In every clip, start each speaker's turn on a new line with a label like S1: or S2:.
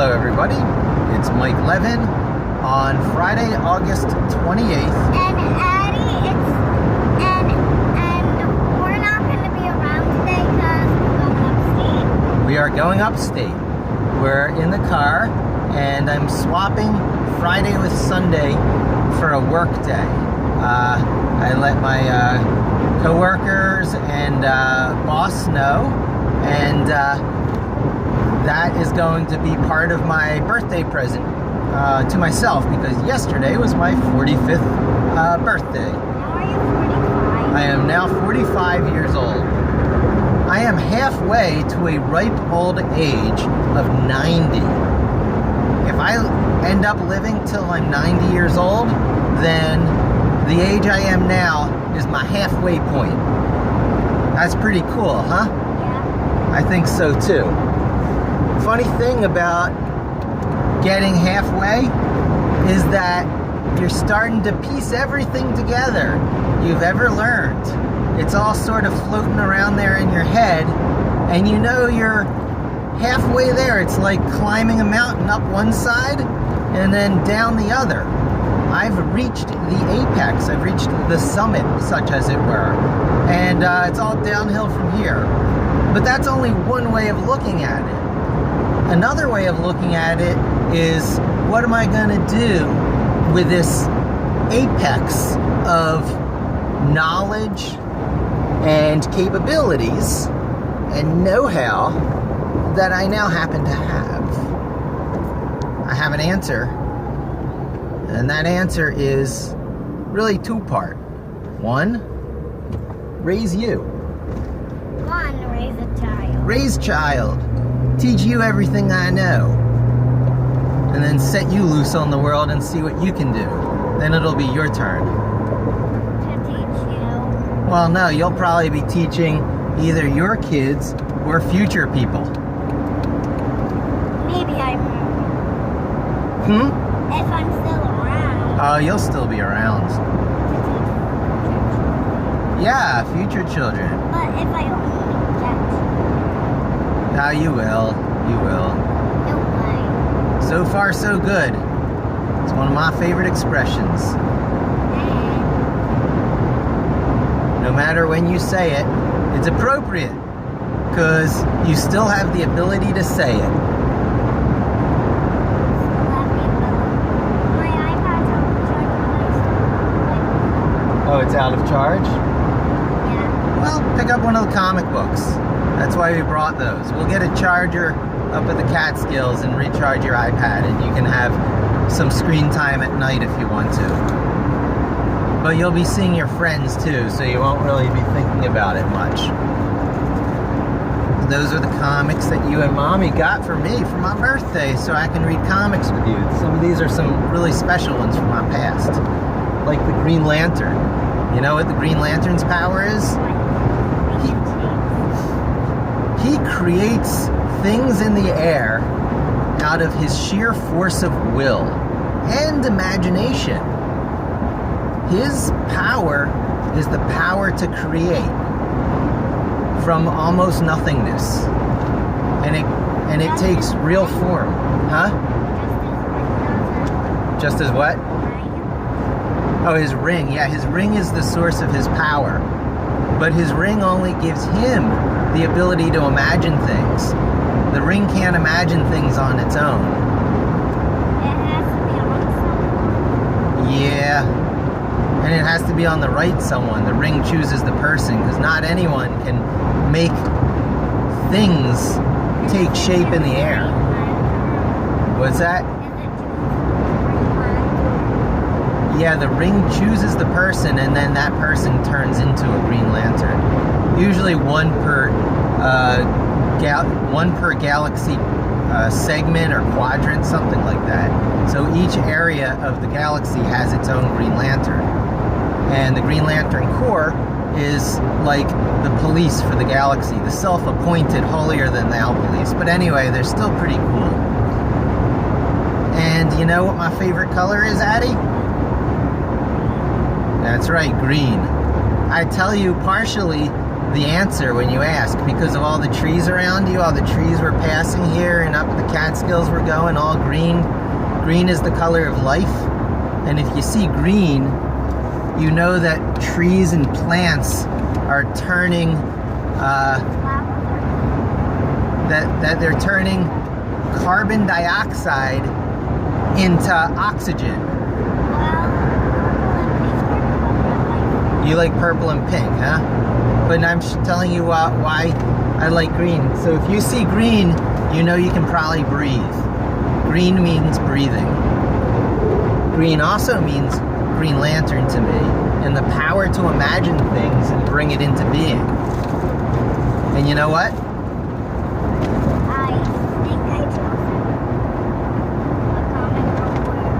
S1: Hello everybody, it's Mike Levin on Friday, August 28th.
S2: And Addie, and we're not going to be around today because we're going upstate.
S1: We are going upstate. We're in the car and I'm swapping Friday with Sunday for a work day. I let my co-workers and boss know, and that is going to be part of my birthday present to myself, because yesterday was my 45th birthday.
S2: Now are you 45?
S1: I am now 45 years old. I am halfway to a ripe old age of 90. If I end up living till I'm 90 years old, then the age I am now is my halfway point. That's pretty cool, huh?
S2: Yeah.
S1: I think so too. Funny thing about getting halfway is that you're starting to piece everything together you've ever learned. It's all sort of floating around there in your head, and you know you're halfway there. It's like climbing a mountain up one side and then down the other. I've reached the apex. I've reached the summit, such as it were, and it's all downhill from here. But that's only one way of looking at it. Another way of looking at it is, what am I going to do with this apex of knowledge and capabilities and know-how that I now happen to have? I have an answer, and that answer is really two-part. One, raise you.
S2: One, raise a child.
S1: Raise child. Teach you everything I know. And then set you loose on the world and see what you can do. Then it'll be your turn.
S2: To teach you.
S1: Well, no, you'll probably be teaching either your kids or future people.
S2: Maybe I'm... If I'm still around.
S1: Oh, you'll still be around.
S2: To teach
S1: Yeah, future children.
S2: But if I only get...
S1: Ah, you will. You will.
S2: No way.
S1: So far, so good. It's one of my favorite expressions. No matter when you say it, it's appropriate, because you still have the ability to say it.
S2: My iPad's out of charge.
S1: Oh, it's out of charge?
S2: Yeah.
S1: Well, pick up one of the comic books. That's why we brought those. We'll get a charger up at the Catskills and recharge your iPad, and you can have some screen time at night if you want to. But you'll be seeing your friends too, so you won't really be thinking about it much. Those are the comics that you and Mommy got for me for my birthday, so I can read comics with you. Some of these are some really special ones from my past, like the Green Lantern. You know what the Green Lantern's power is? He creates things in the air out of his sheer force of will and imagination. His power is the power to create from almost nothingness. And it takes real form. Huh? Just as what? Oh, his ring. Yeah, his ring is the source of his power. But his ring only gives him the ability to imagine things. The ring can't imagine things on its own.
S2: It has to be on someone.
S1: Yeah. And it has to be on the right someone. The ring chooses the person, because not anyone can make things take shape in the air. What's that? Yeah, the ring chooses the person, and then that person turns into a Green Lantern. Usually one per galaxy segment or quadrant, something like that. So each area of the galaxy has its own Green Lantern. And the Green Lantern Corps is like the police for the galaxy, the self-appointed holier-than-thou police. But anyway, they're still pretty cool. And you know what my favorite color is, Addie? That's right, green. I tell you partially the answer when you ask, because of all the trees around you. All the trees we're passing here, and up the Catskills we're going, all green. Green is the color of life. And if you see green, you know that trees and plants are turning, that they're turning carbon dioxide into oxygen. You like purple and pink, huh? But I'm telling you why I like green. So if you see green, you know you can probably breathe. Green means breathing. Green also means Green Lantern to me, and the power to imagine things and bring it into being. And you know what?
S2: I think I chose a comic book where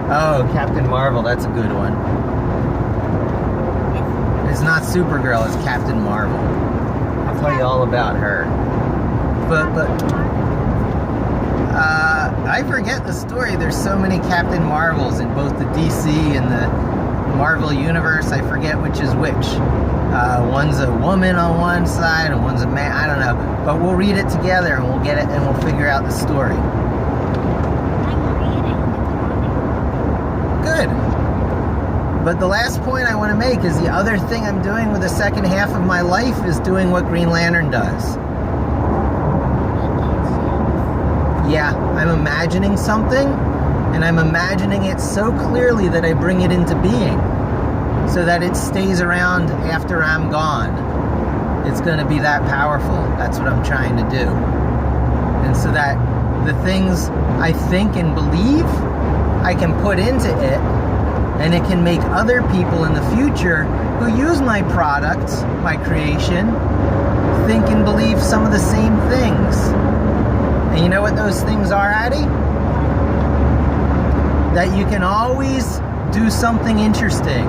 S1: Oh, Captain Marvel, that's a good one. It's not Supergirl, it's Captain Marvel. I'll tell you all about her. But I forget the story. There's so many Captain Marvels in both the DC and the Marvel universe. I forget which is which. One's a woman on one side and one's a man. I don't know. But we'll read it together and we'll get it and we'll figure out the story.
S2: I'm reading the comic.
S1: Good. But the last point I want to make is the other thing I'm doing with the second half of my life is doing what Green Lantern does. Yeah, I'm imagining something, and I'm imagining it so clearly that I bring it into being, so that it stays around after I'm gone. It's going to be that powerful. That's what I'm trying to do. And so that the things I think and believe, I can put into it, and it can make other people in the future who use my product, my creation, think and believe some of the same things. And you know what those things are, Addie? That you can always do something interesting,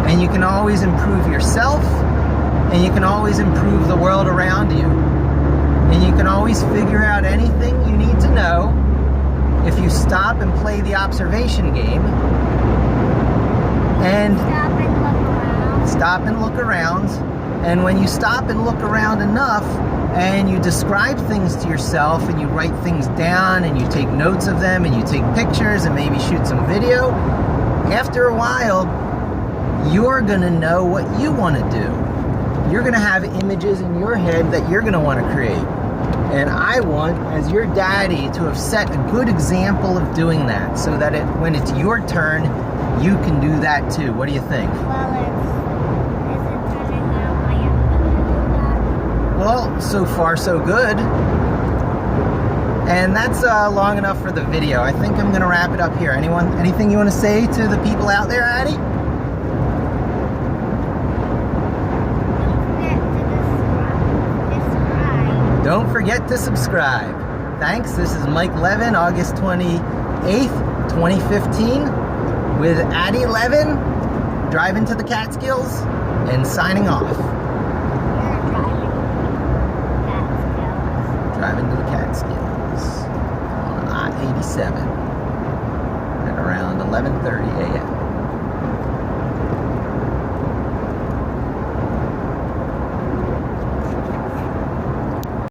S1: and you can always improve yourself, and you can always improve the world around you. And you can always figure out anything you need to know if you stop and play the observation game and
S2: Stop and look around.
S1: And when you stop and look around enough and you describe things to yourself and you write things down and you take notes of them and you take pictures and maybe shoot some video, after a while, you're going to know what you want to do. You're going to have images in your head that you're going to want to create. And I want, as your daddy, to have set a good example of doing that so that when it's your turn, you can do that too. What do you think?
S2: Is it turning out I am going to do that?
S1: Well, so far so good. And that's long enough for the video. I think I'm going to wrap it up here. Anything you want to say to the people out there, Addie? Don't forget to subscribe. Thanks. This is Mike Levin, August 28th, 2015, with Addie Levin, driving to the Catskills, and signing off. Driving to the Catskills on I-87 at around 11:30 a.m.